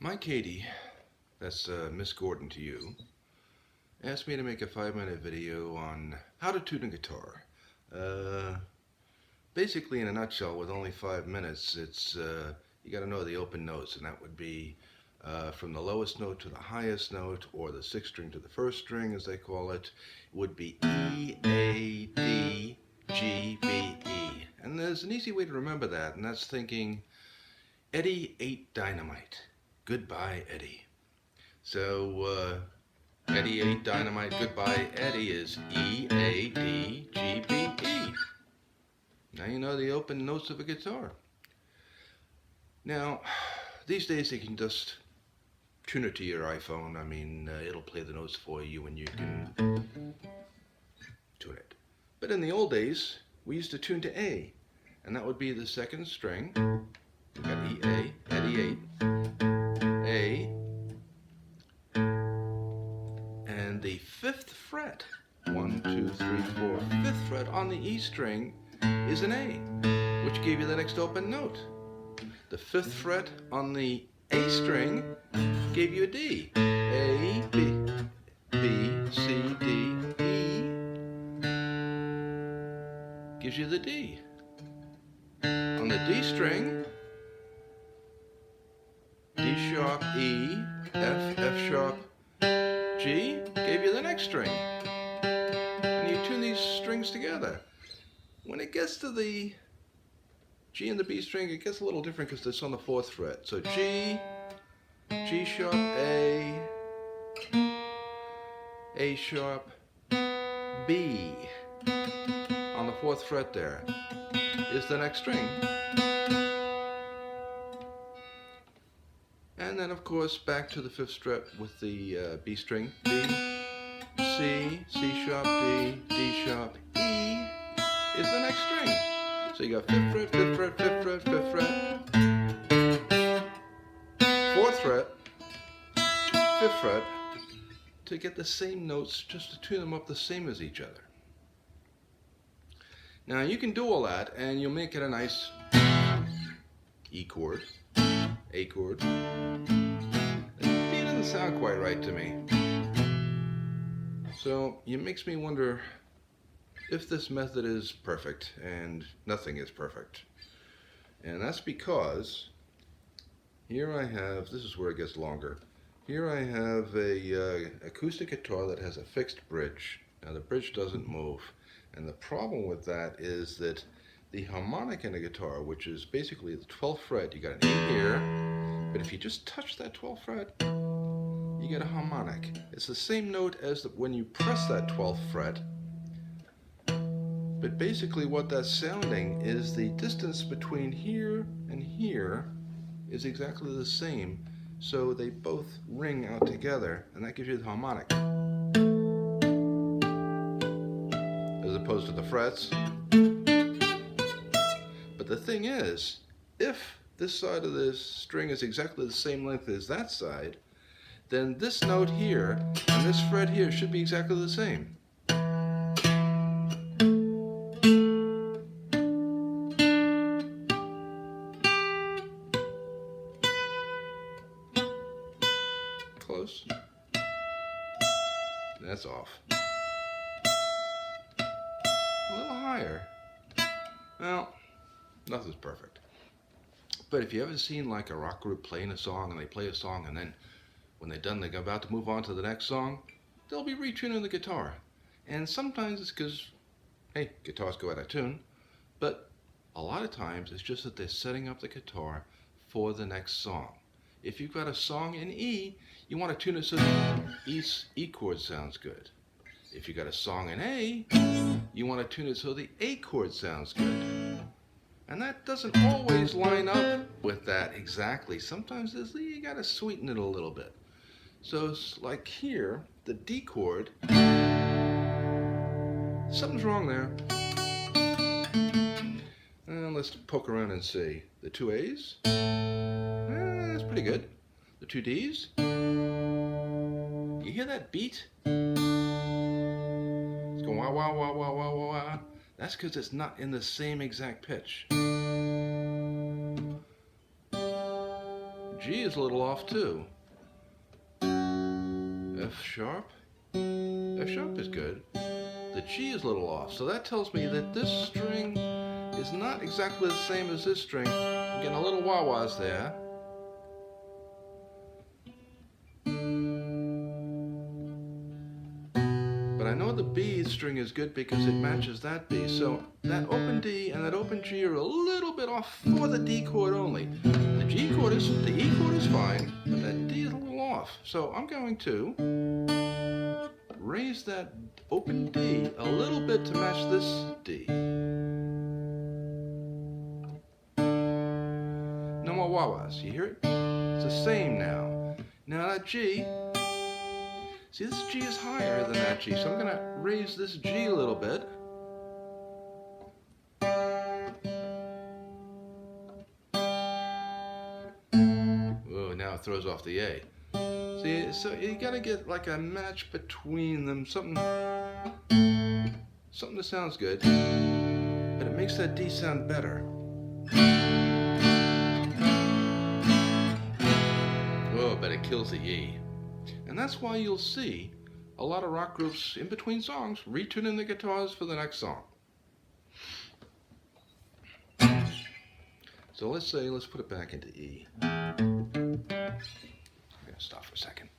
My Katie, that's Miss Gordon to you, asked me to make a 5-minute video on how to tune a guitar. Uh, Basically, in a nutshell, with only 5 minutes, it's you got to know the open notes, and that would be from the lowest note to the highest note, or the sixth string to the first string, as they call it, would be E, A, D, G, B, E. And there's an easy way to remember that, and that's thinking, Eddie ate dynamite. Goodbye, Eddie. So, Eddie ate dynamite. Goodbye, Eddie is E, A, D, G, B, E. Now you know the open notes of a guitar. Now, these days you can just tune it to your iPhone. I mean, it'll play the notes for you and you can tune it. But in the old days, we used to tune to A, and that would be the second string. We got E, A, Eddie 8, A, and the fifth fret, 1, 2, 3, 4, fifth fret on the E string is an A, which gave you the next open note. The fifth fret on the A string gave you a D. A, B, B, C, D, E gives you the D. On the D string, D sharp, E, F, F sharp, G gave you the next string. And you tune these strings together. When it gets to the G and the B string, it gets a little different because it's on the fourth fret. So G, G sharp, A sharp, B. On the fourth fret there is the next string. And then, of course, back to the fifth fret with the B string. B, C, C sharp, D, D sharp, E is the next string. So you got fifth fret, fifth fret, fifth fret, fifth fret, fourth fret, fifth fret, to get the same notes, just to tune them up the same as each other. Now you can do all that and you'll make it a nice E chord, A chord. It doesn't sound quite right to me. So it makes me wonder if this method is perfect, and nothing is perfect. And that's because here I have, this is where it gets longer. Here I have a acoustic guitar that has a fixed bridge. Now the bridge doesn't move. And the problem with that is that the harmonic in a guitar, which is basically the 12th fret, you got an E here, but if you just touch that 12th fret, you get a harmonic. It's the same note as when you press that 12th fret, but basically what that's sounding is the distance between here and here is exactly the same, so they both ring out together, and that gives you the harmonic. As opposed to the frets. But the thing is, if this side of this string is exactly the same length as that side, then this note here and this fret here should be exactly the same. Close. That's off. A little higher. Well, nothing's perfect. But if you ever seen like a rock group playing a song, and they play a song, and then when they're done, they're about to move on to the next song, they'll be retuning the guitar. And sometimes it's because, hey, guitars go out of tune, but a lot of times it's just that they're setting up the guitar for the next song. If you've got a song in E, you want to tune it so the E chord sounds good. If you've got a song in A, you want to tune it so the A chord sounds good. And that doesn't always line up with that exactly. Sometimes you got to sweeten it a little bit. So it's like here, the D chord, something's wrong there. And let's poke around and see. The two A's, that's pretty good. The two D's, you hear that beat? It's going wah, wah, wah, wah, wah, wah, wah. That's because it's not in the same exact pitch. G is a little off too. F sharp. F sharp is good. The G is a little off, so that tells me that this string is not exactly the same as this string. I'm getting a little wah-wahs there. But I know the B string is good because it matches that B. So that open D and that open G are a little bit off for the D chord only. The E chord is fine, but that D is a little off. So I'm going to raise that open D a little bit to match this D. No more wah-wahs, you hear it? It's the same now. Now that G, see, this G is higher than that G, so I'm going to raise this G a little bit. Oh, now it throws off the A. See, so you got to get like a match between them, something that sounds good, but it makes that D sound better. Oh, but it kills the E. And that's why you'll see a lot of rock groups in between songs retuning the guitars for the next song. So let's put it back into E. I'm going to stop for a second.